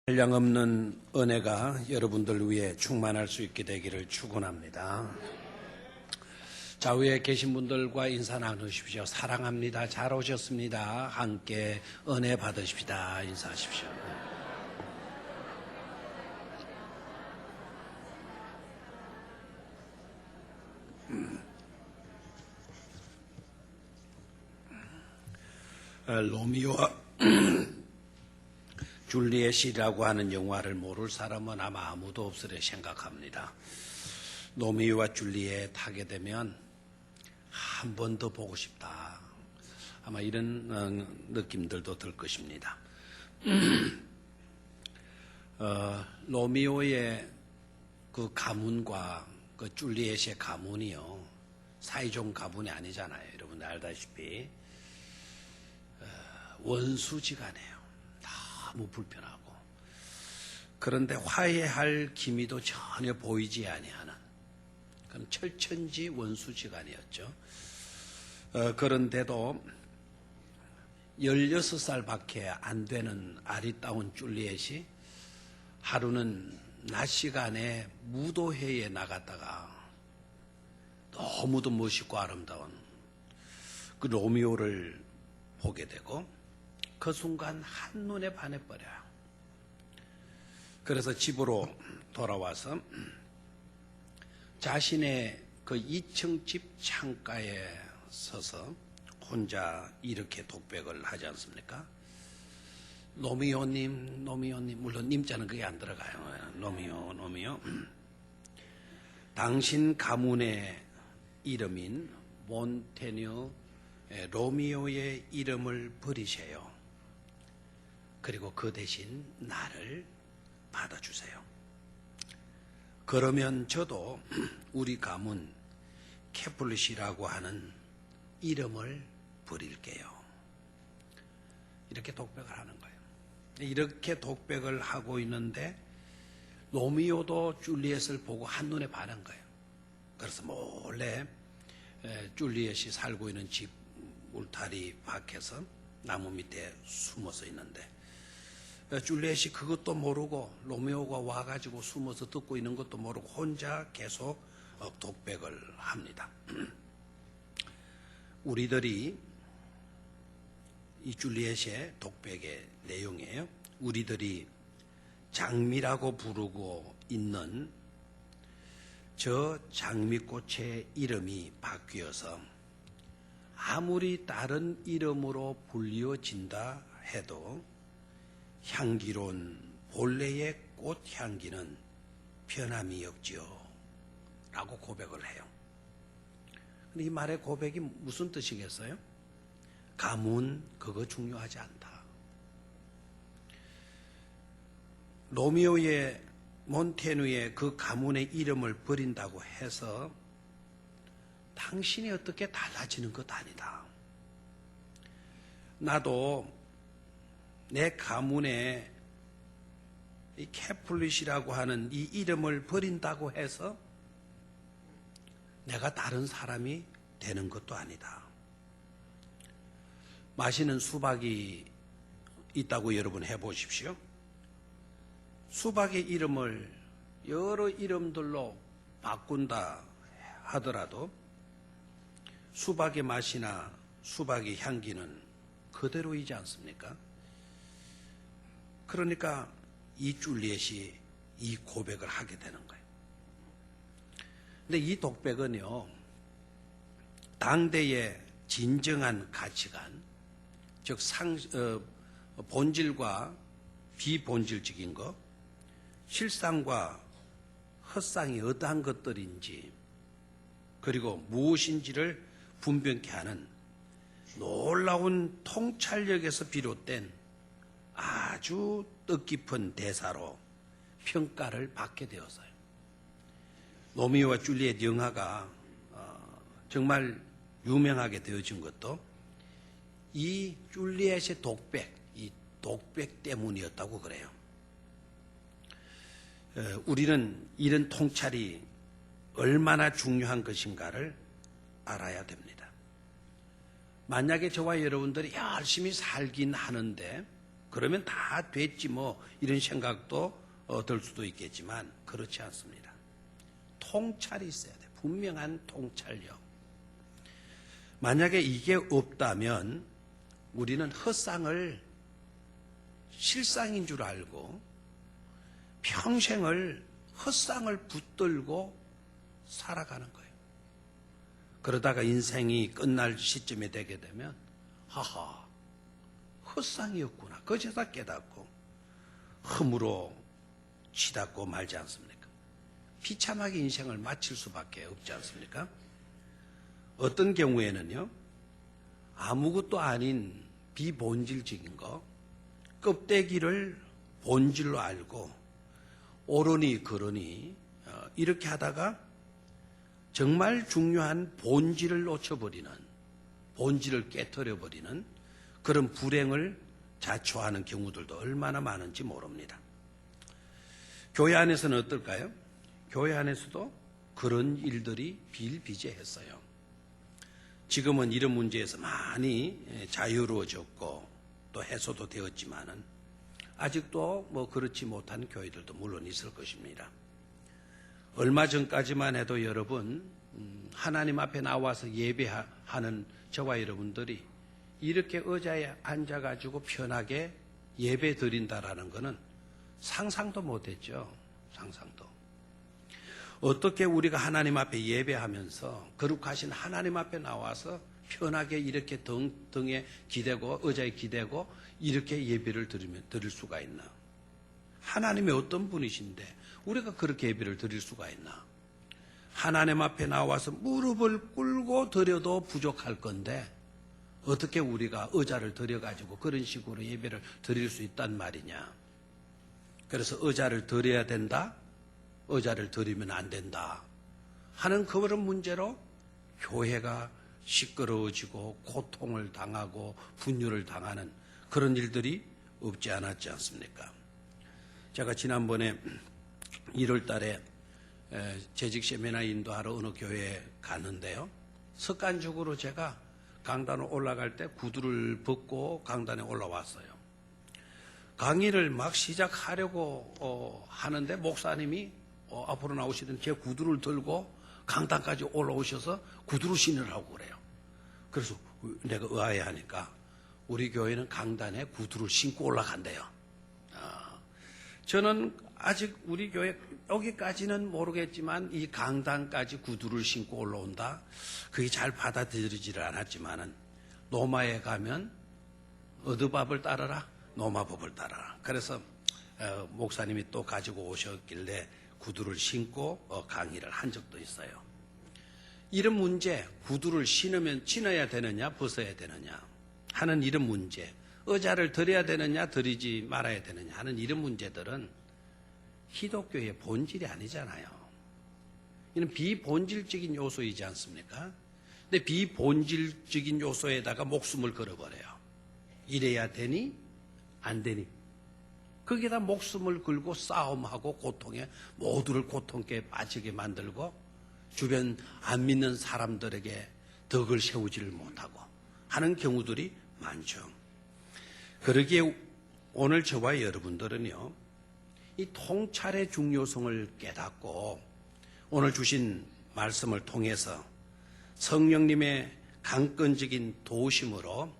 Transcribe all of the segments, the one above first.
한량없는 은혜가 여러분들 위해 충만할 수 있게 되기를 축원합니다. 좌우에 계신 분들과 인사 나누십시오. 사랑합니다. 잘 오셨습니다. 함께 은혜 받으십시다. 인사하십시오. 로미오와 줄리엣이라고 하는 영화를 모를 사람은 아마 아무도 없으려 생각합니다. 로미오와 줄리엣 하게 되면 한 번 더 보고 싶다. 아마 이런 느낌들도 들 것입니다. 로미오의 그 가문과 그 줄리엣의 가문이요, 사이좋은 가문이 아니잖아요. 여러분 알다시피 원수지간해요. 너무 불편하고, 그런데 화해할 기미도 전혀 보이지 아니하는 그런 철천지 원수지간이었죠. 그런데도 16살밖에 안 되는 아리따운 줄리엣이 하루는 낮 시간에 무도회에 나갔다가 너무도 멋있고 아름다운 그 로미오를 보게 되고, 그 순간 한눈에 반해버려요. 그래서 집으로 돌아와서 자신의 그 2층 집 창가에 서서 혼자 이렇게 독백을 하지 않습니까? 로미오님, 물론 님자는 그게 안 들어가요. 로미오. 당신 가문의 이름인 몬테뉴 로미오의 이름을 버리세요. 그리고 그 대신 나를 받아주세요. 그러면 저도 우리 가문 캐플릿이라고 하는 이름을 버릴게요. 이렇게 독백을 하는 거예요. 이렇게 독백을 하고 있는데 로미오도 줄리엣을 보고 한눈에 반한 거예요. 그래서 몰래 줄리엣이 살고 있는 집 울타리 밖에서 나무 밑에 숨어서 있는데, 줄리엣이 그것도 모르고 로미오가 와가지고 숨어서 듣고 있는 것도 모르고 혼자 계속 독백을 합니다. 우리들이 이 줄리엣의 독백의 내용이에요. 우리들이 장미라고 부르고 있는 저 장미꽃의 이름이 바뀌어서 아무리 다른 이름으로 불리워진다 해도 향기로운 본래의 꽃향기는 변함이 없지요 라고 고백을 해요. 근데 이 말의 고백이 무슨 뜻이겠어요? 가문 그거 중요하지 않다. 로미오의 몬테뉴의 그 가문의 이름을 버린다고 해서 당신이 어떻게 달라지는 것 아니다. 나도 내 가문의 이 캐플릿이라고 하는 이 이름을 버린다고 해서 내가 다른 사람이 되는 것도 아니다. 맛있는 수박이 있다고 여러분 해보십시오. 수박의 이름을 여러 이름들로 바꾼다 하더라도 수박의 맛이나 수박의 향기는 그대로이지 않습니까? 그러니까 이 줄리엣이 이 고백을 하게 되는 거예요. 근데 이 독백은요, 당대의 진정한 가치관, 즉 본질과 비본질적인 것, 실상과 헛상이 어떠한 것들인지, 그리고 무엇인지를 분별케 하는 놀라운 통찰력에서 비롯된 아주 뜻깊은 대사로 평가를 받게 되었어요. 로미오와 줄리엣 영화가 정말 유명하게 되어진 것도 이 줄리엣의 독백, 이 독백 때문이었다고 그래요. 우리는 이런 통찰이 얼마나 중요한 것인가를 알아야 됩니다. 만약에 저와 여러분들이 열심히 살긴 하는데 그러면 다 됐지 뭐 이런 생각도 들 수도 있겠지만 그렇지 않습니다. 통찰이 있어야 돼. 분명한 통찰력. 만약에 이게 없다면 우리는 헛상을 실상인 줄 알고 평생을 헛상을 붙들고 살아가는 거예요. 그러다가 인생이 끝날 시점이 되게 되면 하하, 헛상이었구나. 그제서 깨닫고 흠으로 치닫고 말지 않습니까? 비참하게 인생을 마칠 수밖에 없지 않습니까? 어떤 경우에는요, 아무것도 아닌 비본질적인 거, 껍데기를 본질로 알고 오르니 그러니 이렇게 하다가 정말 중요한 본질을 놓쳐버리는, 본질을 깨트려버리는 그런 불행을 자초하는 경우들도 얼마나 많은지 모릅니다. 교회 안에서는 어떨까요? 교회 안에서도 그런 일들이 비일비재했어요. 지금은 이런 문제에서 많이 자유로워졌고 또 해소도 되었지만은 아직도 뭐 그렇지 못한 교회들도 물론 있을 것입니다. 얼마 전까지만 해도 여러분, 하나님 앞에 나와서 예배하는 저와 여러분들이 이렇게 의자에 앉아가지고 편하게 예배 드린다라는 것은 상상도 못했죠. 상상도. 어떻게 우리가 하나님 앞에 예배하면서 거룩하신 하나님 앞에 나와서 편하게 이렇게 등에 기대고 의자에 기대고 이렇게 예배를 드릴 수가 있나? 하나님이 어떤 분이신데 우리가 그렇게 예배를 드릴 수가 있나? 하나님 앞에 나와서 무릎을 꿇고 드려도 부족할 건데 어떻게 우리가 의자를 드려가지고 그런 식으로 예배를 드릴 수 있단 말이냐? 그래서 의자를 드려야 된다? 의자를 드리면 안 된다 하는 그런 문제로 교회가 시끄러워지고 고통을 당하고 분열을 당하는 그런 일들이 없지 않았지 않습니까? 제가 지난번에 1월 달에 재직 세미나 인도하러 어느 교회에 갔는데요. 습관적으로 제가 강단에 올라갈 때 구두를 벗고 강단에 올라왔어요. 강의를 막 시작하려고 하는데 목사님이 앞으로 나오시던 제 구두를 들고 강단까지 올라오셔서 구두를 신으라고 그래요. 그래서 내가 의아해하니까 우리 교회는 강단에 구두를 신고 올라간대요. 저는 아직 우리 교회 여기까지는 모르겠지만 이 강단까지 구두를 신고 올라온다? 그게 잘 받아들이지를 않았지만은 로마에 가면 어느 법을 따르라? 로마 법을 따르라. 그래서 목사님이 또 가지고 오셨길래 구두를 신고 강의를 한 적도 있어요. 이런 문제, 구두를 신어야 되느냐 벗어야 되느냐 하는 이런 문제, 의자를 드려야 되느냐 드리지 말아야 되느냐 하는 이런 문제들은 기독교의 본질이 아니잖아요. 이는 비본질적인 요소이지 않습니까? 근데 비본질적인 요소에다가 목숨을 걸어버려요. 이래야 되니 안 되니 거기에다 목숨을 걸고 싸움하고 고통에 모두를 고통에 빠지게 만들고 주변 안 믿는 사람들에게 덕을 세우지를 못하고 하는 경우들이 많죠. 그러기에 오늘 저와 여러분들은요, 이 통찰의 중요성을 깨닫고 오늘 주신 말씀을 통해서 성령님의 강건적인 도우심으로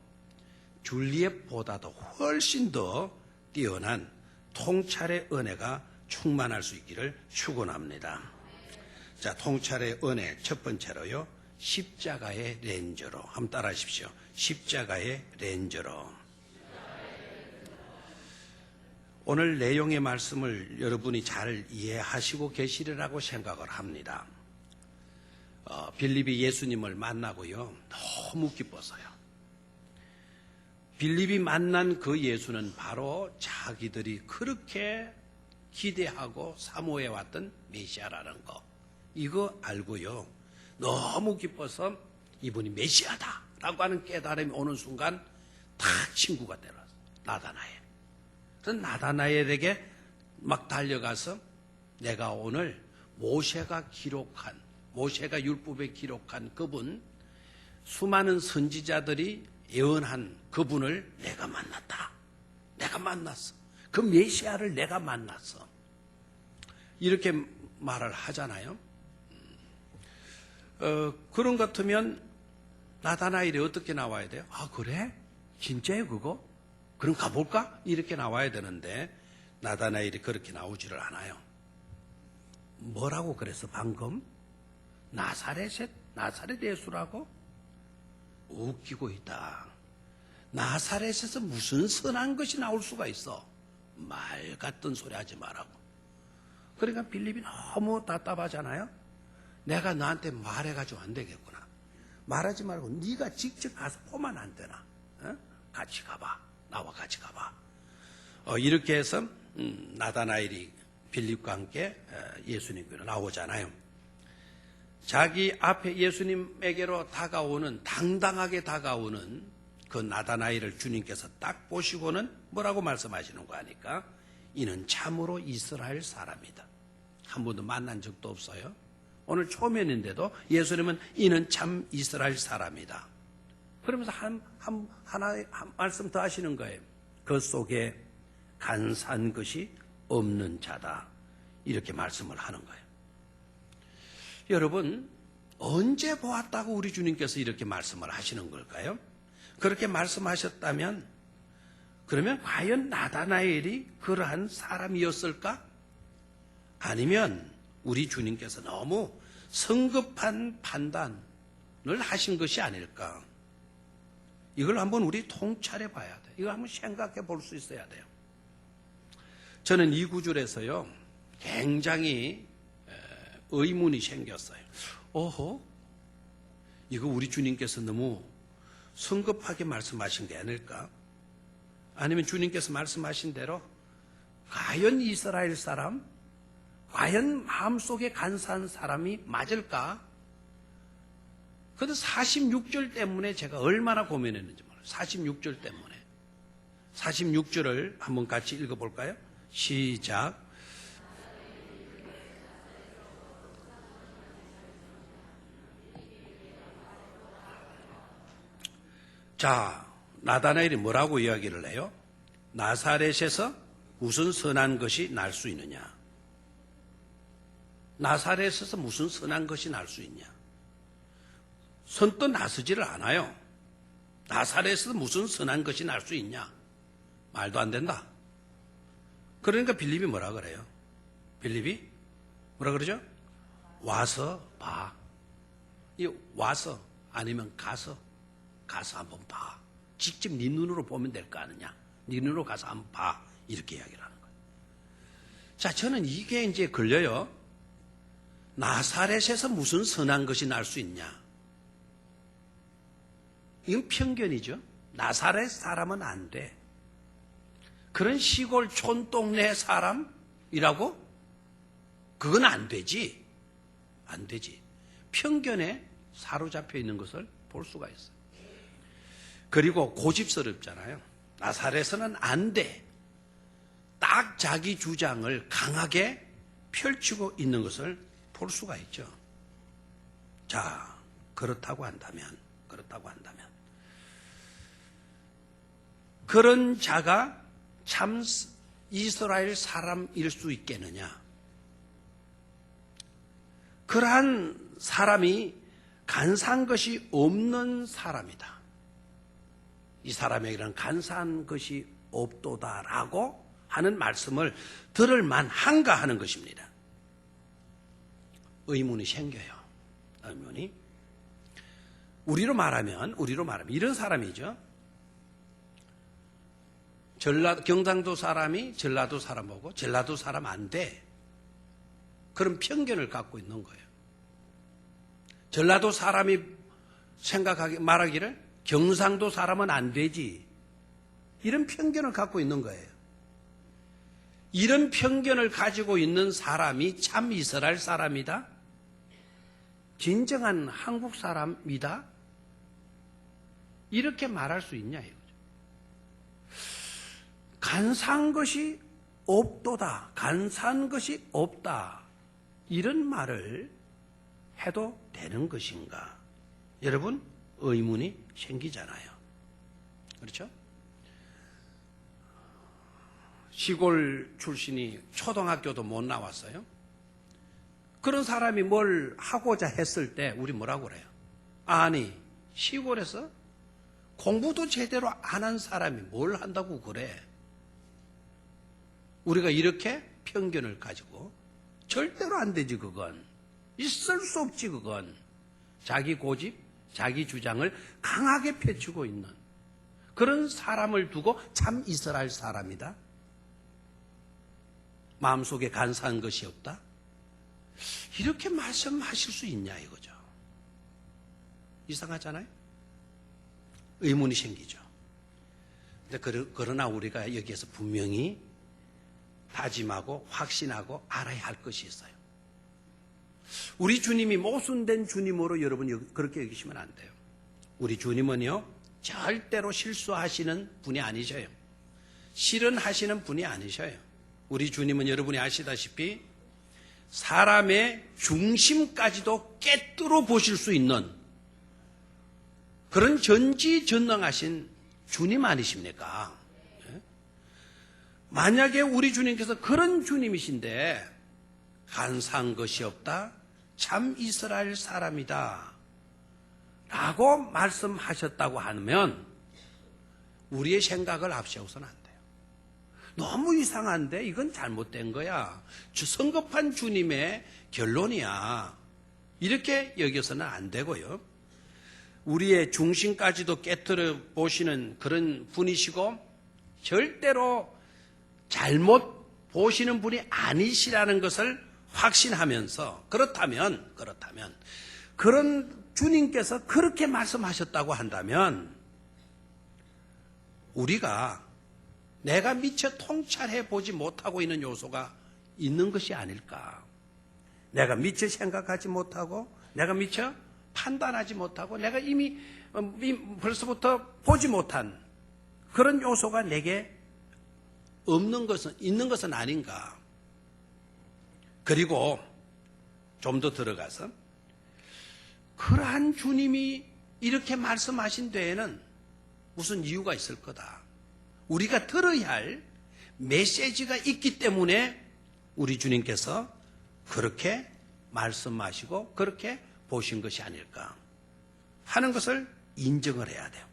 줄리엣보다도 훨씬 더 뛰어난 통찰의 은혜가 충만할 수 있기를 축원합니다. 자, 통찰의 은혜 첫 번째로요, 십자가의 렌저로 한번 따라하십시오. 십자가의 렌저로. 오늘 내용의 말씀을 여러분이 잘 이해하시고 계시리라고 생각을 합니다. 빌립이 예수님을 만나고요, 너무 기뻤어요. 빌립이 만난 그 예수는 바로 자기들이 그렇게 기대하고 사모해왔던 메시아라는 거, 이거 알고요, 너무 기뻐서 이분이 메시아다라고 하는 깨달음이 오는 순간 다 친구가 되었어요. 나다나엘. 그래서 나다나엘에게 막 달려가서 내가 오늘 모세가 율법에 기록한 그분, 수많은 선지자들이 예언한 그분을 내가 만났다. 내가 만났어. 그 메시아를 내가 만났어. 이렇게 말을 하잖아요. 그런 것 같으면 나다나엘이 어떻게 나와야 돼요? 아, 그래? 진짜요, 그거? 그럼 가볼까? 이렇게 나와야 되는데 나다나엘이 그렇게 나오지를 않아요. 뭐라고 그래서 방금? 나사렛 예수라고? 웃기고 있다. 나사렛에서 무슨 선한 것이 나올 수가 있어? 말 같은 소리 하지 말라고. 그러니까 빌립이 너무 답답하잖아요. 내가 너한테 말해가지고 안 되겠구나. 말하지 말고 네가 직접 가서 보면 안 되나? 어? 같이 가봐. 나와 같이 가봐. 이렇게 해서 나다나엘이 빌립과 함께 예수님께로 나오잖아요. 자기 앞에 예수님에게로 당당하게 다가오는 그 나다나엘을 주님께서 딱 보시고는 뭐라고 말씀하시는 거 아니까? 이는 참으로 이스라엘 사람이다. 한 번도 만난 적도 없어요. 오늘 초면인데도 예수님은 이는 참 이스라엘 사람이다. 그러면서 한 말씀 더 하시는 거예요. 그 속에 간사한 것이 없는 자다. 이렇게 말씀을 하는 거예요. 여러분, 언제 보았다고 우리 주님께서 이렇게 말씀을 하시는 걸까요? 그렇게 말씀하셨다면 그러면 과연 나다나엘이 그러한 사람이었을까? 아니면 우리 주님께서 너무 성급한 판단을 하신 것이 아닐까? 이걸 한번 우리 통찰해 봐야 돼. 이걸 한번 생각해 볼 수 있어야 돼요. 저는 이 구절에서요, 굉장히 의문이 생겼어요. 어허? 이거 우리 주님께서 너무 성급하게 말씀하신 게 아닐까? 아니면 주님께서 말씀하신 대로 과연 이스라엘 사람, 과연 마음속에 간사한 사람이 맞을까? 그런데 46절 때문에 제가 얼마나 고민했는지 몰라요. 46절 때문에. 46절을 한번 같이 읽어볼까요? 시작. 자, 나다나엘이 뭐라고 이야기를 해요? 나사렛에서 무슨 선한 것이 날 수 있느냐? 나사렛에서 무슨 선한 것이 날 수 있냐? 선뜻 나서지를 않아요. 나사렛에서 무슨 선한 것이 날 수 있냐? 말도 안 된다. 그러니까 빌립이 뭐라 그래요? 빌립이 뭐라 그러죠? 와서 봐. 이 와서 아니면 가서 한번 봐. 직접 네 눈으로 보면 될 거 아니냐? 네 눈으로 가서 한번 봐. 이렇게 이야기를 하는 거예요. 자, 저는 이게 이제 걸려요. 나사렛에서 무슨 선한 것이 날 수 있냐? 이건 편견이죠. 나사렛 사람은 안 돼. 그런 시골 촌동네 사람이라고? 그건 안 되지. 안 되지. 편견에 사로잡혀 있는 것을 볼 수가 있어요. 그리고 고집스럽잖아요. 나사렛은 안 돼. 딱 자기 주장을 강하게 펼치고 있는 것을 볼 수가 있죠. 자, 그렇다고 한다면 그런 자가 참 이스라엘 사람일 수 있겠느냐? 그러한 사람이 간사한 것이 없는 사람이다. 이 사람에게는 간사한 것이 없도다라고 하는 말씀을 들을 만한가 하는 것입니다. 의문이 생겨요. 의문이. 우리로 말하면 이런 사람이죠. 경상도 사람이 전라도 사람 보고 전라도 사람 안 돼. 그런 편견을 갖고 있는 거예요. 전라도 사람이 말하기를 경상도 사람은 안 되지. 이런 편견을 갖고 있는 거예요. 이런 편견을 가지고 있는 사람이 참 이스라엘 사람이다? 진정한 한국 사람이다? 이렇게 말할 수 있냐 이거죠. 간사한 것이 없도다. 간사한 것이 없다. 이런 말을 해도 되는 것인가? 여러분, 의문이 생기잖아요. 그렇죠? 시골 출신이 초등학교도 못 나왔어요. 그런 사람이 뭘 하고자 했을 때 우리 뭐라고 그래요? 아니, 시골에서 공부도 제대로 안 한 사람이 뭘 한다고 그래? 우리가 이렇게 편견을 가지고 절대로 안 되지. 그건 있을 수 없지. 그건 자기 고집, 자기 주장을 강하게 펼치고 있는 그런 사람을 두고 참 이스라엘 사람이다, 마음속에 간사한 것이 없다, 이렇게 말씀하실 수 있냐 이거죠. 이상하잖아요. 의문이 생기죠. 근데 그러나 우리가 여기에서 분명히 다짐하고 확신하고 알아야 할 것이 있어요. 우리 주님이 모순된 주님으로 여러분 그렇게 여기시면 안 돼요. 우리 주님은요, 절대로 실수하시는 분이 아니셔요. 실언하시는 분이 아니셔요. 우리 주님은 여러분이 아시다시피 사람의 중심까지도 깨뜨려 보실 수 있는 그런 전지전능하신 주님 아니십니까? 만약에 우리 주님께서 그런 주님이신데 간사한 것이 없다, 참 이스라엘 사람이다 라고 말씀하셨다고 하면 우리의 생각을 앞세워서는 안 돼요. 너무 이상한데 이건 잘못된 거야, 성급한 주님의 결론이야, 이렇게 여겨서는 안 되고요. 우리의 중심까지도 깨뜨려 보시는 그런 분이시고 절대로 잘못 보시는 분이 아니시라는 것을 확신하면서, 그렇다면 그런 주님께서 그렇게 말씀하셨다고 한다면 우리가 내가 미처 통찰해 보지 못하고 있는 요소가 있는 것이 아닐까. 내가 미처 생각하지 못하고, 내가 미처 판단하지 못하고, 내가 이미 벌써부터 보지 못한 그런 요소가 내게 있는 것은 아닌가. 그리고 좀 더 들어가서 그러한 주님이 이렇게 말씀하신 데에는 무슨 이유가 있을 거다. 우리가 들어야 할 메시지가 있기 때문에 우리 주님께서 그렇게 말씀하시고 그렇게 보신 것이 아닐까 하는 것을 인정을 해야 돼요.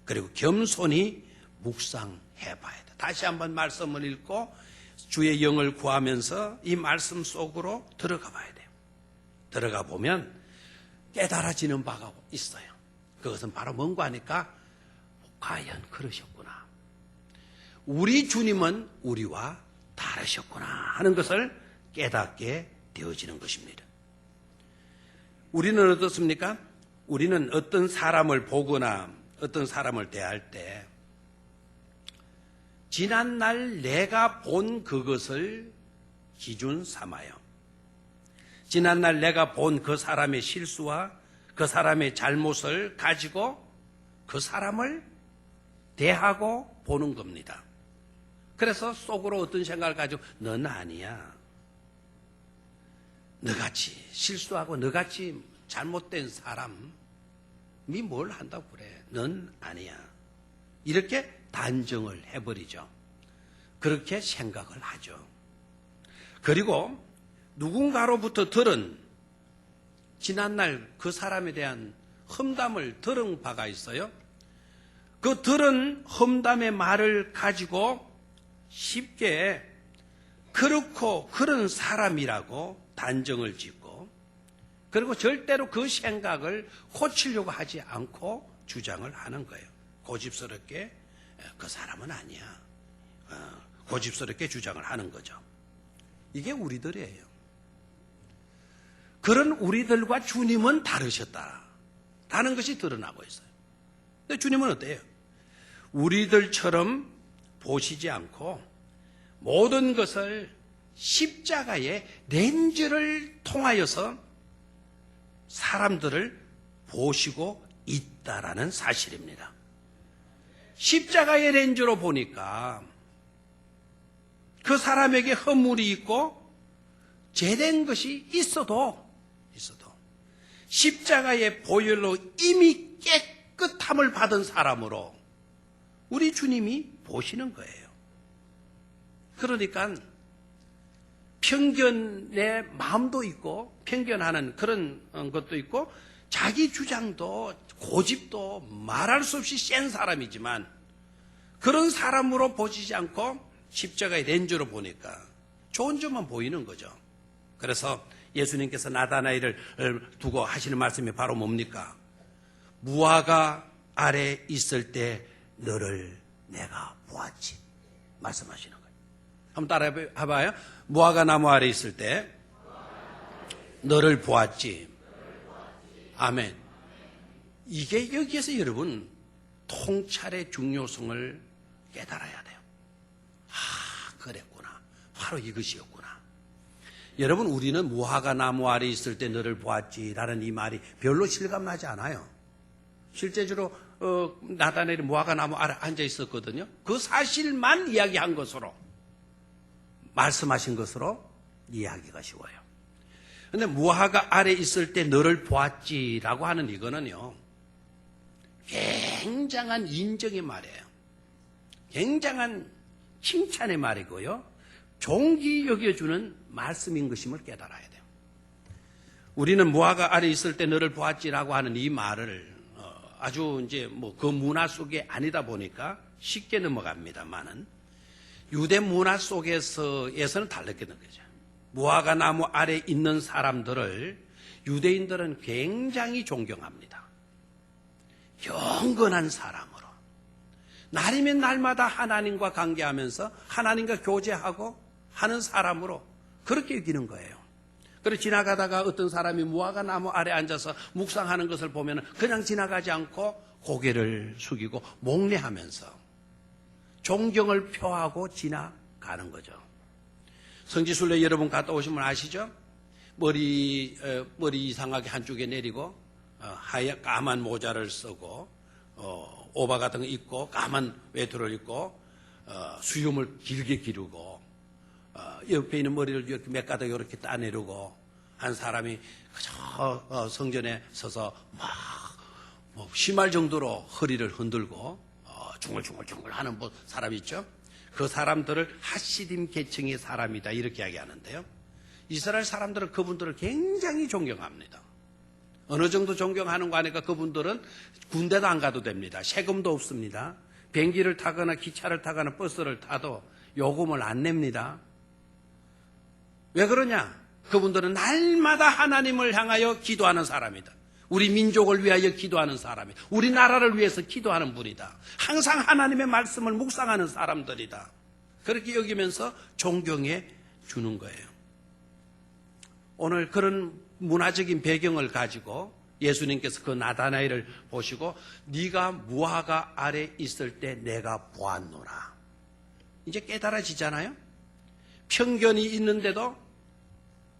그리고 겸손히 묵상해 봐야 돼요. 다시 한번 말씀을 읽고 주의 영을 구하면서 이 말씀 속으로 들어가 봐야 돼요. 들어가 보면 깨달아지는 바가 있어요. 그것은 바로 뭔가 하니까 과연 그러셨구나, 우리 주님은 우리와 다르셨구나 하는 것을 깨닫게 되어지는 것입니다. 우리는 어떻습니까? 우리는 어떤 사람을 보거나 어떤 사람을 대할 때 지난날 내가 본 그것을 기준 삼아요. 지난날 내가 본 그 사람의 실수와 그 사람의 잘못을 가지고 그 사람을 대하고 보는 겁니다. 그래서 속으로 어떤 생각을 가지고 넌 아니야, 너같이 실수하고 너같이 잘못된 사람이 뭘 한다고 그래, 넌 아니야, 이렇게 단정을 해버리죠. 그렇게 생각을 하죠. 그리고 누군가로부터 들은 지난날 그 사람에 대한 험담을 들은 바가 있어요. 그 들은 험담의 말을 가지고 쉽게 그렇고 그런 사람이라고 단정을 짓고, 그리고 절대로 그 생각을 고치려고 하지 않고 주장을 하는 거예요. 고집스럽게 그 사람은 아니야, 고집스럽게 주장을 하는 거죠. 이게 우리들이에요. 그런 우리들과 주님은 다르셨다라는 것이 드러나고 있어요. 근데 주님은 어때요? 우리들처럼 보시지 않고 모든 것을 십자가의 렌즈를 통하여서 사람들을 보시고 있다라는 사실입니다. 십자가의 렌즈로 보니까 그 사람에게 허물이 있고 죄된 것이 있어도 십자가의 보혈로 이미 깨끗함을 받은 사람으로 우리 주님이 보시는 거예요. 그러니까 편견의 마음도 있고 편견하는 그런 것도 있고 자기 주장도 고집도 말할 수 없이 센 사람이지만 그런 사람으로 보시지 않고 십자가의 렌즈로 보니까 좋은 점만 보이는 거죠. 그래서 예수님께서 나다나엘을 두고 하시는 말씀이 바로 뭡니까? 무화과 아래 있을 때 너를 내가 보았지 말씀하시는 거예요. 한번 따라해 봐요. 무화과 나무 아래 있을 때 너를 보았지. 아멘. 이게 여기에서 여러분 통찰의 중요성을 깨달아야 돼요. 그랬구나. 바로 이것이었구나. 여러분, 우리는 무화과 나무 아래 있을 때 너를 보았지라는 이 말이 별로 실감나지 않아요. 실제적으로 나다나엘이 무화과 나무 아래 앉아 있었거든요. 그 사실만 이야기한 것으로 말씀하신 것으로 이해하기가 쉬워요. 그런데 무화과 아래 있을 때 너를 보았지라고 하는 이거는요, 굉장한 인정의 말이에요. 굉장한 칭찬의 말이고요. 존귀 여겨주는 말씀인 것임을 깨달아야 돼요. 우리는 무화과 아래 있을 때 너를 보았지라고 하는 이 말을 아주 이제 뭐 그 문화 속에 아니다 보니까 쉽게 넘어갑니다만은 유대 문화 속에서는 달랐겠는 거죠. 무화과 나무 아래 있는 사람들을 유대인들은 굉장히 존경합니다. 경건한 사람으로 날이면 날마다 하나님과 관계하면서 하나님과 교제하고 하는 사람으로 그렇게 여기는 거예요. 그리고 지나가다가 어떤 사람이 무화과 나무 아래 앉아서 묵상하는 것을 보면 그냥 지나가지 않고 고개를 숙이고 목례하면서 존경을 표하고 지나가는 거죠. 성지순례 여러분 갔다 오시면 아시죠? 머리 이상하게 한쪽에 내리고 하얀 까만 모자를 쓰고 오바 같은 거 입고 까만 외투를 입고 수염을 길게 기르고 옆에 있는 머리를 이렇게 몇 가닥 이렇게 따내리고 한 사람이 그저 성전에 서서 막 심할 정도로 허리를 흔들고 중얼중얼 하는 사람이 있죠. 그 사람들을 하시딤 계층의 사람이다 이렇게 이야기하는데요. 이스라엘 사람들은 그분들을 굉장히 존경합니다. 어느 정도 존경하는 거 아니까 그분들은 군대도 안 가도 됩니다. 세금도 없습니다. 비행기를 타거나 기차를 타거나 버스를 타도 요금을 안 냅니다. 왜 그러냐? 그분들은 날마다 하나님을 향하여 기도하는 사람이다. 우리 민족을 위하여 기도하는 사람이다. 우리나라를 위해서 기도하는 분이다. 항상 하나님의 말씀을 묵상하는 사람들이다. 그렇게 여기면서 존경해 주는 거예요. 오늘 그런 문화적인 배경을 가지고 예수님께서 그 나다나엘을 보시고 네가 무화과 아래 있을 때 내가 보았노라. 이제 깨달아지잖아요. 편견이 있는데도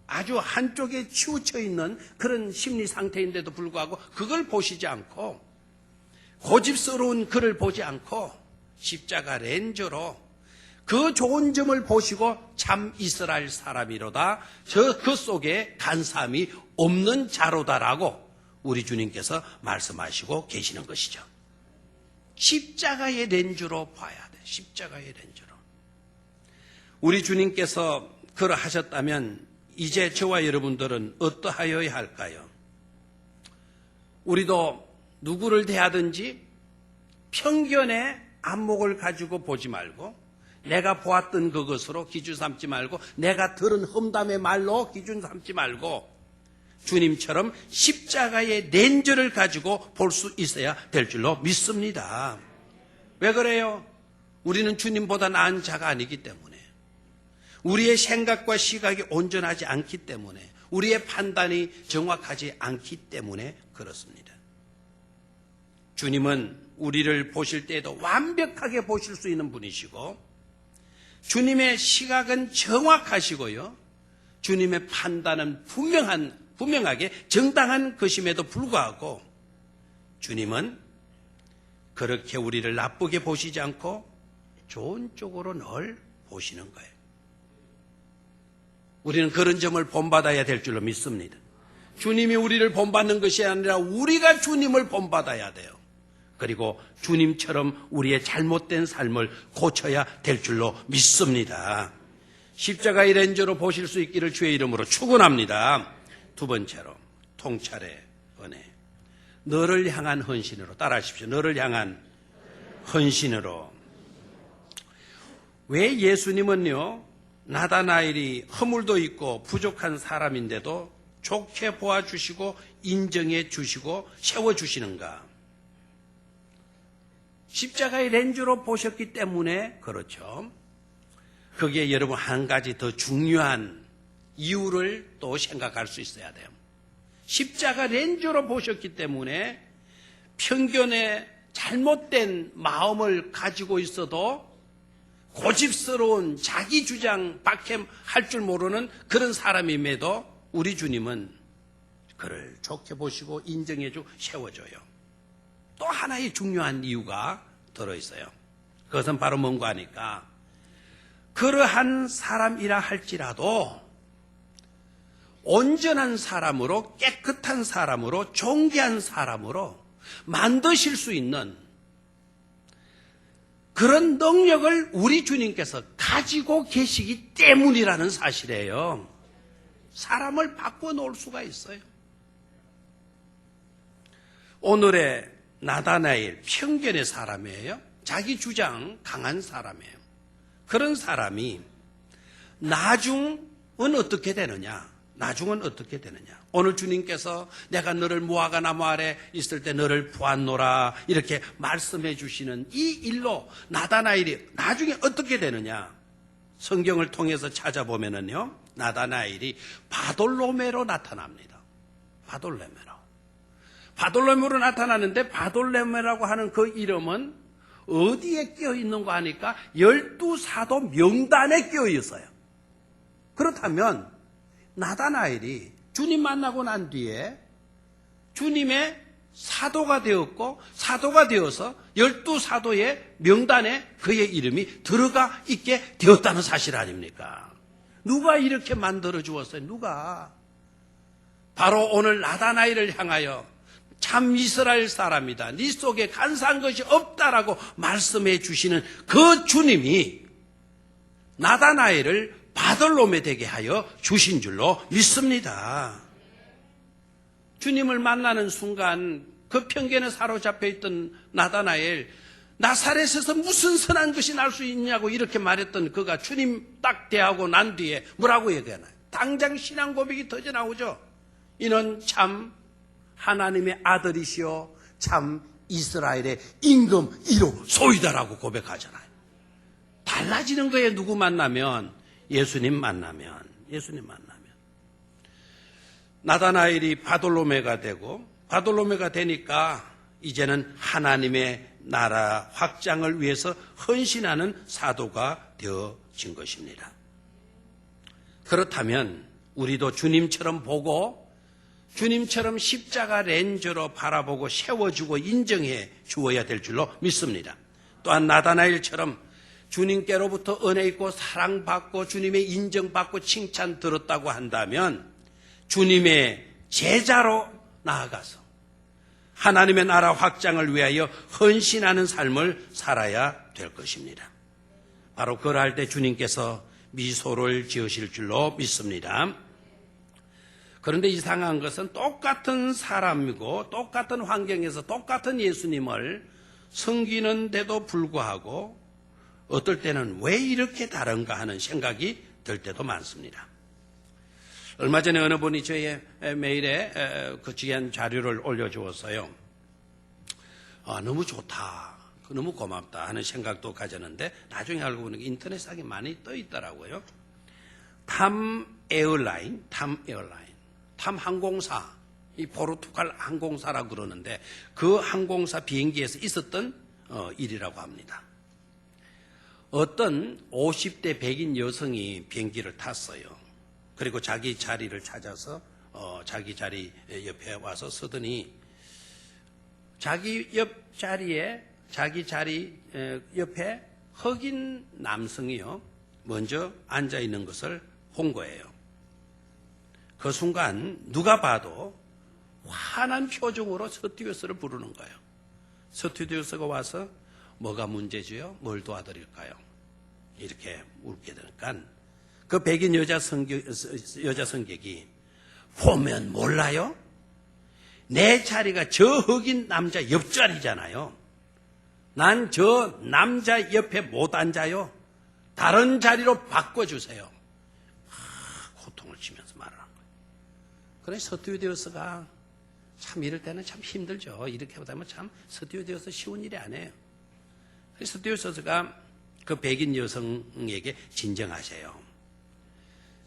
아주 한쪽에 치우쳐 있는 그런 심리 상태인데도 불구하고 그걸 보시지 않고 고집스러운 그를 보지 않고 십자가 렌저로 그 좋은 점을 보시고 참 이스라엘 사람이로다. 그 속에 간사함이 없는 자로다라고 우리 주님께서 말씀하시고 계시는 것이죠. 십자가의 렌즈로 봐야 돼. 십자가의 렌즈로. 우리 주님께서 그러하셨다면 이제 저와 여러분들은 어떠하여야 할까요? 우리도 누구를 대하든지 편견의 안목을 가지고 보지 말고 내가 보았던 그것으로 기준 삼지 말고 내가 들은 험담의 말로 기준 삼지 말고 주님처럼 십자가의 렌즈를 가지고 볼 수 있어야 될 줄로 믿습니다. 왜 그래요? 우리는 주님보다 나은 자가 아니기 때문에 우리의 생각과 시각이 온전하지 않기 때문에 우리의 판단이 정확하지 않기 때문에 그렇습니다. 주님은 우리를 보실 때에도 완벽하게 보실 수 있는 분이시고 주님의 시각은 정확하시고요. 주님의 판단은 분명하게 정당한 것임에도 불구하고 주님은 그렇게 우리를 나쁘게 보시지 않고 좋은 쪽으로 늘 보시는 거예요. 우리는 그런 점을 본받아야 될 줄로 믿습니다. 주님이 우리를 본받는 것이 아니라 우리가 주님을 본받아야 돼요. 그리고 주님처럼 우리의 잘못된 삶을 고쳐야 될 줄로 믿습니다. 십자가의 렌즈로 보실 수 있기를 주의 이름으로 축원합니다. 두 번째로 통찰의 은혜. 너를 향한 헌신으로 따라하십시오. 너를 향한 헌신으로. 왜 예수님은요, 나다나엘이 허물도 있고 부족한 사람인데도 좋게 보아주시고 인정해 주시고 세워주시는가? 십자가의 렌즈로 보셨기 때문에 그렇죠. 거기에 여러분 한 가지 더 중요한 이유를 또 생각할 수 있어야 돼요. 십자가 렌즈로 보셨기 때문에 편견에 잘못된 마음을 가지고 있어도 고집스러운 자기 주장 박해할 줄 모르는 그런 사람임에도 우리 주님은 그를 좋게 보시고 인정해주고 세워줘요. 또 하나의 중요한 이유가 들어있어요. 그것은 바로 뭔가 하니까 그러한 사람이라 할지라도 온전한 사람으로 깨끗한 사람으로 존귀한 사람으로 만드실 수 있는 그런 능력을 우리 주님께서 가지고 계시기 때문이라는 사실이에요. 사람을 바꿔 놓을 수가 있어요. 오늘의 나다나엘 편견의 사람이에요. 자기 주장 강한 사람이에요. 그런 사람이 나중은 어떻게 되느냐? 나중은 어떻게 되느냐? 오늘 주님께서 내가 너를 무화과 나무 아래 있을 때 너를 보았노라 이렇게 말씀해 주시는 이 일로 나다나엘이 나중에 어떻게 되느냐? 성경을 통해서 찾아보면은요, 나다나엘이 바돌로메로 나타납니다. 바돌로메로 나타나는데 바돌로메라고 하는 그 이름은 어디에 끼어 있는가 하니까 12사도 명단에 끼어 있어요. 그렇다면 나다나엘이 주님 만나고 난 뒤에 주님의 사도가 되었고 사도가 되어서 12사도의 명단에 그의 이름이 들어가 있게 되었다는 사실 아닙니까? 누가 이렇게 만들어 주었어요? 누가? 바로 오늘 나다나엘을 향하여 참 이스라엘 사람이다. 네 속에 간사한 것이 없다라고 말씀해 주시는 그 주님이 나다나엘을 바돌로메 되게 하여 주신 줄로 믿습니다. 주님을 만나는 순간 그 편견에 사로잡혀 있던 나다나엘, 나사렛에서 무슨 선한 것이 날 수 있냐고 이렇게 말했던 그가 주님 딱 대하고 난 뒤에 뭐라고 얘기하나요? 당장 신앙 고백이 터져 나오죠. 이는 참 하나님의 아들이시오 참 이스라엘의 임금 1호 소이다라고 고백하잖아요. 달라지는 거예요. 누구 만나면? 예수님 만나면. 나다나엘이 바돌로메가 되고 바돌로메가 되니까 이제는 하나님의 나라 확장을 위해서 헌신하는 사도가 되어진 것입니다. 그렇다면 우리도 주님처럼 보고 주님처럼 십자가 렌즈로 바라보고 세워주고 인정해 주어야 될 줄로 믿습니다. 또한 나다나엘처럼 주님께로부터 은혜 있고 사랑받고 주님의 인정받고 칭찬 들었다고 한다면 주님의 제자로 나아가서 하나님의 나라 확장을 위하여 헌신하는 삶을 살아야 될 것입니다. 바로 그럴 때 주님께서 미소를 지으실 줄로 믿습니다. 그런데 이상한 것은 똑같은 사람이고 똑같은 환경에서 똑같은 예수님을 섬기는데도 불구하고 어떨 때는 왜 이렇게 다른가 하는 생각이 들 때도 많습니다. 얼마 전에 어느 분이 저의 메일에 그 귀한 자료를 올려주었어요. 너무 좋다, 너무 고맙다 하는 생각도 가졌는데 나중에 알고 보니 인터넷상에 많이 떠 있더라고요. 탐 항공사, 이 포르투갈 항공사라고 그러는데 그 항공사 비행기에서 있었던 일이라고 합니다. 어떤 50대 백인 여성이 비행기를 탔어요. 그리고 자기 자리를 찾아서 자기 자리 옆에 와서 서더니 자기 자리 옆에 흑인 남성이요 먼저 앉아 있는 것을 본 거예요. 그 순간 누가 봐도 환한 표정으로 스튜어디스를 부르는 거예요. 스튜디오스가 와서 뭐가 문제지요? 뭘 도와드릴까요? 이렇게 묻게 되니까 그 백인 여자 성객이 보면 몰라요? 내 자리가 저 흑인 남자 옆자리잖아요. 난 저 남자 옆에 못 앉아요. 다른 자리로 바꿔주세요. 고통을 치면서 말을 한 거예요. 그래 스튜디오스가 참 이럴 때는 참 힘들죠. 이렇게 보다면 참 스튜디오스 쉬운 일이 아니에요. 스튜디오스가 그 백인 여성에게 진정하세요.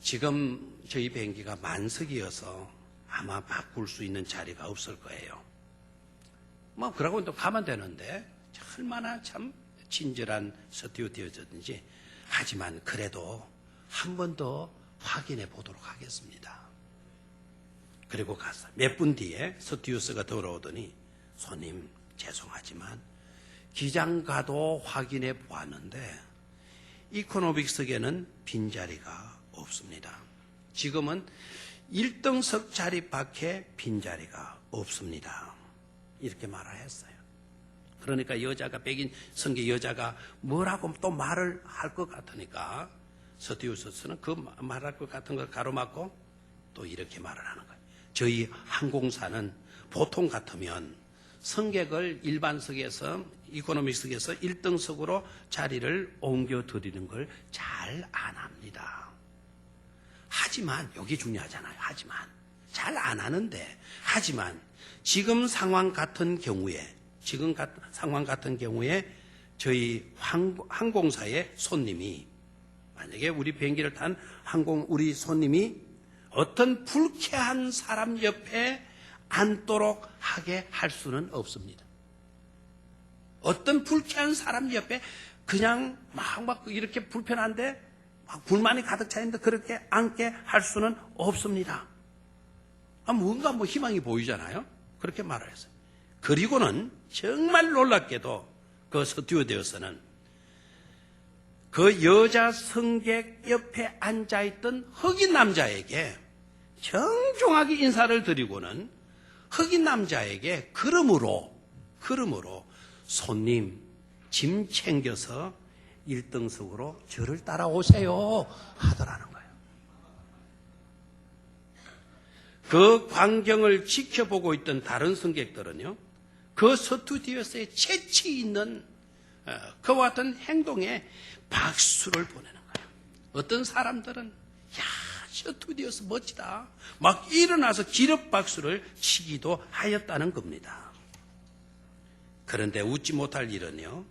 지금 저희 비행기가 만석이어서 아마 바꿀 수 있는 자리가 없을 거예요. 뭐 그러고 또 가면 되는데 얼마나 참 친절한 스튜디오스든지 하지만 그래도 한 번 더 확인해 보도록 하겠습니다. 그리고 가서 몇 분 뒤에 스튜디오스가 돌아오더니 손님 죄송하지만 기장가도 확인해 보았는데 이코노믹석에는 빈자리가 없습니다. 지금은 1등석 자리밖에 빈자리가 없습니다. 이렇게 말을 했어요. 그러니까 여자가 백인 성계 여자가 뭐라고 또 말을 할 것 같으니까 스튜디오스는 그 말할 것 같은 걸 가로막고 또 이렇게 말을 하는 거예요. 저희 항공사는 보통 같으면 승객을 일반석에서 이코노미석에서 1등석으로 자리를 옮겨드리는 걸 잘 안 합니다. 하지만 여기 중요하잖아요. 하지만 잘 안 하는데 하지만 지금 상황 같은 경우에 저희 항공사의 손님이 만약에 우리 비행기를 탄 우리 손님이 어떤 불쾌한 사람 옆에 앉도록 하게 할 수는 없습니다. 어떤 불쾌한 사람 옆에 그냥 막 이렇게 불편한데 막 불만이 가득 차 있는데 그렇게 앉게 할 수는 없습니다. 뭔가 희망이 보이잖아요. 그렇게 말을 했어요. 그리고는 정말 놀랍게도 그 스튜어디스는 그 여자 승객 옆에 앉아있던 흑인 남자에게 정중하게 인사를 드리고는 흑인 남자에게 그러므로 손님 짐 챙겨서 1등석으로 저를 따라오세요 하더라는 거예요. 그 광경을 지켜보고 있던 다른 승객들은요, 그 스튜디오스의 재치 있는 그와 같은 행동에 박수를 보내는 거예요. 어떤 사람들은 야 스튜디오스 멋지다 막 일어나서 기립 박수를 치기도 하였다는 겁니다. 그런데 웃지 못할 일은요,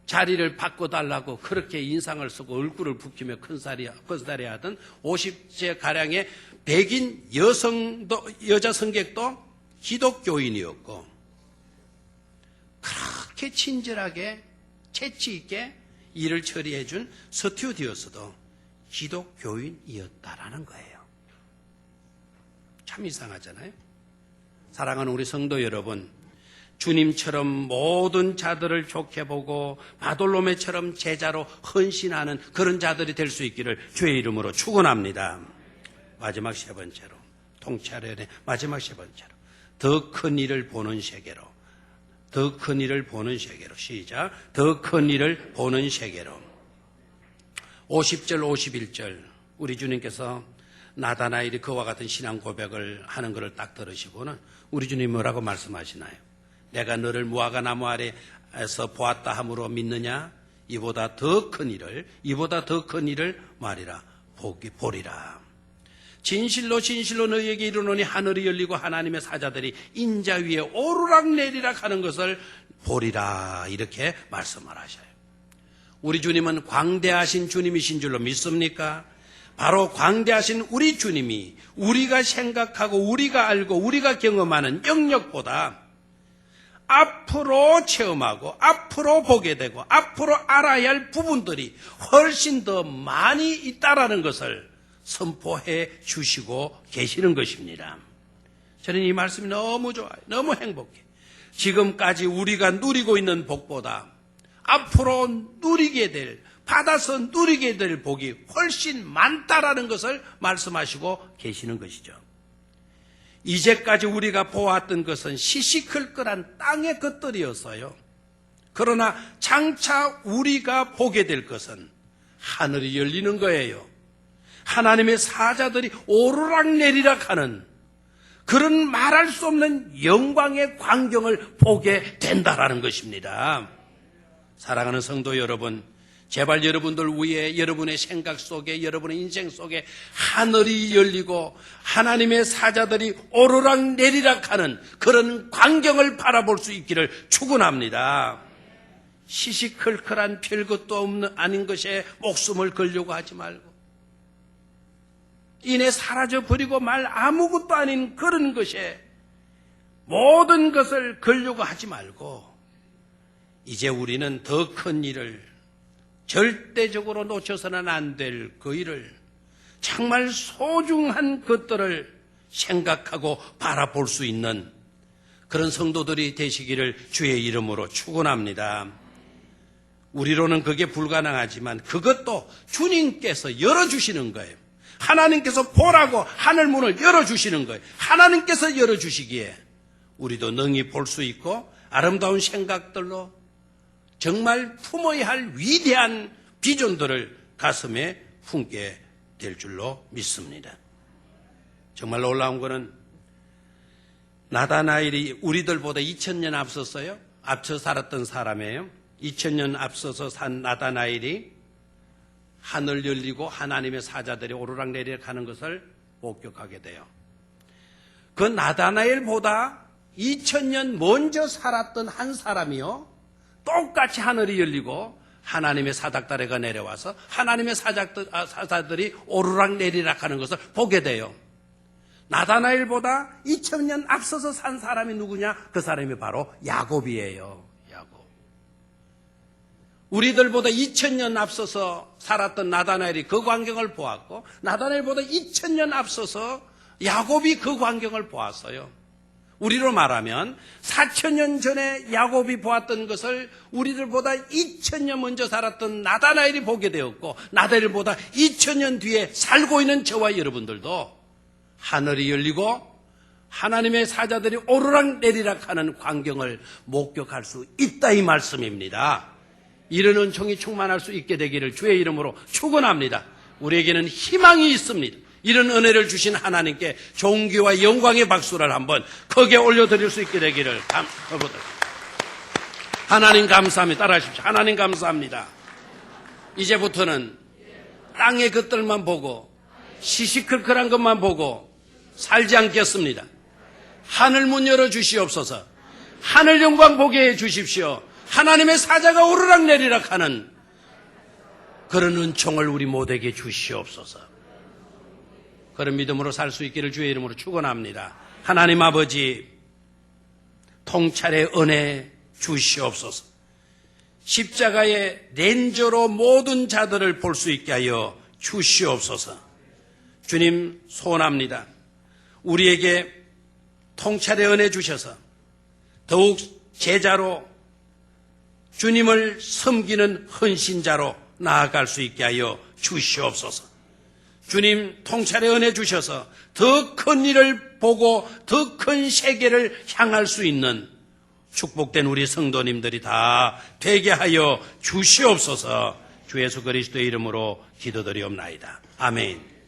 자리를 바꿔달라고 그렇게 인상을 쓰고 얼굴을 붉히며 큰소리 하던 50세 가량의 백인 여자 승객도 기독교인이었고 그렇게 친절하게 재치 있게 일을 처리해 준 스튜디오스도 기독교인이었다라는 거예요. 참 이상하잖아요. 사랑하는 우리 성도 여러분, 주님처럼 모든 자들을 좋게 보고 바돌로메처럼 제자로 헌신하는 그런 자들이 될 수 있기를 주의 이름으로 축원합니다. 마지막 세 번째로, 통찰의 마지막 세 번째로, 더 큰 일을 보는 세계로, 더 큰 일을 보는 세계로, 시작, 더 큰 일을 보는 세계로. 50절 51절 우리 주님께서 나다나엘이 그와 같은 신앙 고백을 하는 것을 딱 들으시고는 우리 주님이 뭐라고 말씀하시나요? 내가 너를 무화과 나무 아래에서 보았다 함으로 믿느냐? 이보다 더 큰 일을 말이라 보리라. 진실로 진실로 너희에게 이르노니 하늘이 열리고 하나님의 사자들이 인자 위에 오르락내리락 하는 것을 보리라. 이렇게 말씀을 하셔요. 우리 주님은 광대하신 주님이신 줄로 믿습니까? 바로 광대하신 우리 주님이 우리가 생각하고 우리가 알고 우리가 경험하는 영역보다 앞으로 체험하고 앞으로 보게 되고 앞으로 알아야 할 부분들이 훨씬 더 많이 있다라는 것을 선포해 주시고 계시는 것입니다. 저는 이 말씀이 너무 좋아요. 너무 행복해. 지금까지 우리가 누리고 있는 복보다 앞으로 받아서 누리게 될 복이 훨씬 많다라는 것을 말씀하시고 계시는 것이죠. 이제까지 우리가 보았던 것은 시시콜콜한 땅의 것들이었어요. 그러나 장차 우리가 보게 될 것은 하늘이 열리는 거예요. 하나님의 사자들이 오르락내리락 하는 그런 말할 수 없는 영광의 광경을 보게 된다라는 것입니다. 사랑하는 성도 여러분, 제발 여러분들 위에 여러분의 생각 속에 여러분의 인생 속에 하늘이 열리고 하나님의 사자들이 오르락내리락 하는 그런 광경을 바라볼 수 있기를 축원합니다. 시시콜콜한 별것도 없는 아닌 것에 목숨을 걸려고 하지 말고 이내 사라져버리고 말 아무것도 아닌 그런 것에 모든 것을 걸려고 하지 말고 이제 우리는 더 큰 일을 절대적으로 놓쳐서는 안 될 그 일을 정말 소중한 것들을 생각하고 바라볼 수 있는 그런 성도들이 되시기를 주의 이름으로 축원합니다. 우리로는 그게 불가능하지만 그것도 주님께서 열어주시는 거예요. 하나님께서 보라고 하늘문을 열어주시는 거예요. 하나님께서 열어주시기에 우리도 능히 볼 수 있고 아름다운 생각들로 정말 품어야 할 위대한 비전들을 가슴에 품게 될 줄로 믿습니다. 정말 놀라운 것은 나다나엘이 우리들보다 2000년 앞섰어요. 앞서 살았던 사람이에요. 2000년 앞서서 산 나다나엘이 하늘 열리고 하나님의 사자들이 오르락내리락 하는 것을 목격하게 돼요. 그 나다나엘보다 2000년 먼저 살았던 한 사람이요. 똑같이 하늘이 열리고 하나님의 사닥다리가 내려와서 하나님의 사자들이 오르락내리락 하는 것을 보게 돼요. 나다나엘보다 2000년 앞서서 산 사람이 누구냐? 그 사람이 바로 야곱이에요. 야곱. 우리들보다 2000년 앞서서 살았던 나다나엘이 그 광경을 보았고 나다나엘보다 2000년 앞서서 야곱이 그 광경을 보았어요. 우리로 말하면 4000년 전에 야곱이 보았던 것을 우리들보다 2000년 먼저 살았던 나다나엘이 보게 되었고 나다나엘보다 2000년 뒤에 살고 있는 저와 여러분들도 하늘이 열리고 하나님의 사자들이 오르락내리락 하는 광경을 목격할 수 있다 이 말씀입니다. 이런 은총이 충만할 수 있게 되기를 주의 이름으로 축원합니다. 우리에게는 희망이 있습니다. 이런 은혜를 주신 하나님께 존귀와 영광의 박수를 한번 크게 올려드릴 수 있게 되기를 감사합니다. 하나님 감사합니다. 따라하십시오. 하나님 감사합니다. 이제부터는 땅의 것들만 보고 시시콜콜한 것만 보고 살지 않겠습니다. 하늘 문 열어주시옵소서. 하늘 영광 보게 해주십시오. 하나님의 사자가 오르락내리락 하는 그런 은총을 우리 모두에게 주시옵소서. 그런 믿음으로 살 수 있기를 주의 이름으로 축원합니다. 하나님 아버지 통찰의 은혜 주시옵소서. 십자가의 렌저로 모든 자들을 볼 수 있게 하여 주시옵소서. 주님 소원합니다. 우리에게 통찰의 은혜 주셔서 더욱 제자로 주님을 섬기는 헌신자로 나아갈 수 있게 하여 주시옵소서. 주님 통찰의 은혜 주셔서 더 큰 일을 보고 더 큰 세계를 향할 수 있는 축복된 우리 성도님들이 다 되게 하여 주시옵소서. 주 예수 그리스도의 이름으로 기도드리옵나이다. 아멘.